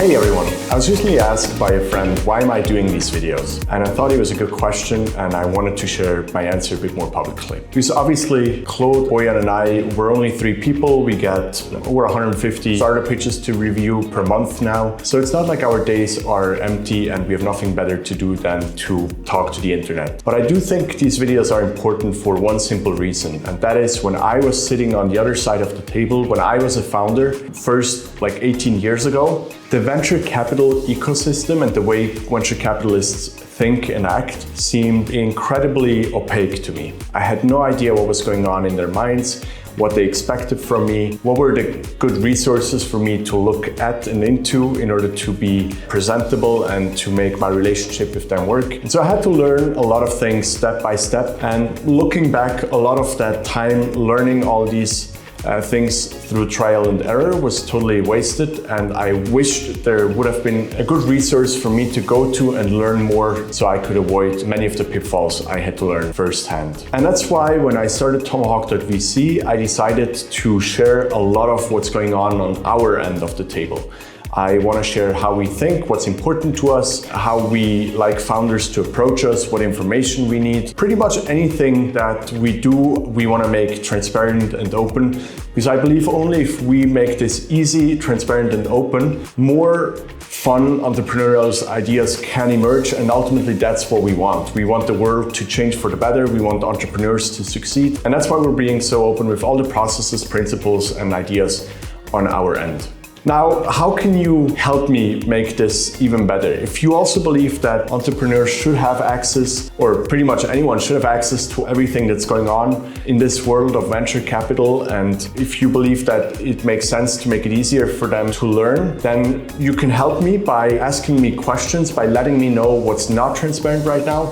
Hey everyone, I was recently asked by a friend, why am I doing these videos? And I thought it was a good question and I wanted to share my answer a bit more publicly. Because obviously, Claude, Boyan and I, we're only 3 people. We get over 150 startup pitches to review per month now. So it's not like our days are empty and we have nothing better to do than to talk to the internet. But I do think these videos are important for one simple reason. And that is when I was sitting on the other side of the table, when I was a founder, first like 18 years ago, the venture capital ecosystem and the way venture capitalists think and act seemed incredibly opaque to me. I had no idea what was going on in their minds, what they expected from me, what were the good resources for me to look at and into in order to be presentable and to make my relationship with them work. And so I had to learn a lot of things step by step, and looking back, a lot of that time learning all these things through trial and error was totally wasted, and I wished there would have been a good resource for me to go to and learn more so I could avoid many of the pitfalls I had to learn firsthand. And that's why when I started tomahawk.vc, I decided to share a lot of what's going on our end of the table. I want to share how we think, what's important to us, how we like founders to approach us, what information we need. Pretty much anything that we do, we want to make transparent and open, because I believe only if we make this easy, transparent and open, more fun entrepreneurial ideas can emerge, and ultimately that's what we want. We want the world to change for the better, we want entrepreneurs to succeed, and that's why we're being so open with all the processes, principles and ideas on our end. Now, how can you help me make this even better? If you also believe that entrepreneurs should have access, or pretty much anyone should have access to everything that's going on in this world of venture capital, and if you believe that it makes sense to make it easier for them to learn, then you can help me by asking me questions, by letting me know what's not transparent right now,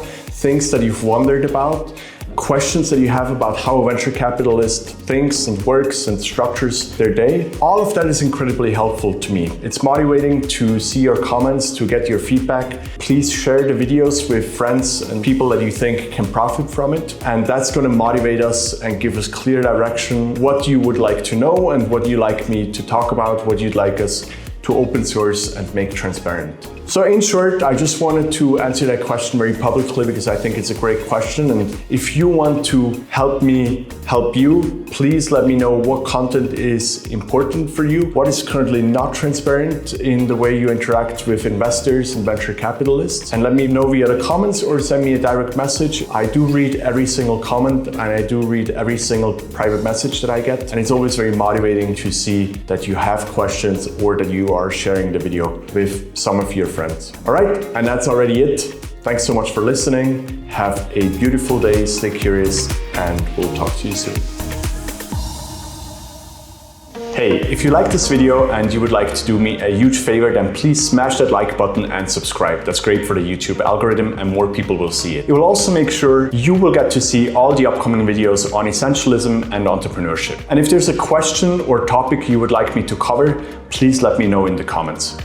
things that you've wondered about, questions that you have about how a venture capitalist thinks and works and structures their day. All of that is incredibly helpful to me. It's motivating to see your comments, to get your feedback. Please share the videos with friends and people that you think can profit from it. And that's going to motivate us and give us clear direction, what you would like to know and what you'd like me to talk about, what you'd like us to open source and make transparent. So in short, I just wanted to answer that question very publicly because I think it's a great question. And if you want to help me help you, please let me know what content is important for you, what is currently not transparent in the way you interact with investors and venture capitalists, and let me know via the comments or send me a direct message. I do read every single comment and I do read every single private message that I get. And it's always very motivating to see that you have questions or that you are sharing the video with some of your friends. All right, and that's already it. Thanks so much for listening. Have a beautiful day, stay curious, and we'll talk to you soon. Hey, if you like this video and you would like to do me a huge favor, then please smash that like button and subscribe. That's great for the YouTube algorithm and more people will see it. It will also make sure you will get to see all the upcoming videos on essentialism and entrepreneurship. And if there's a question or topic you would like me to cover, please let me know in the comments.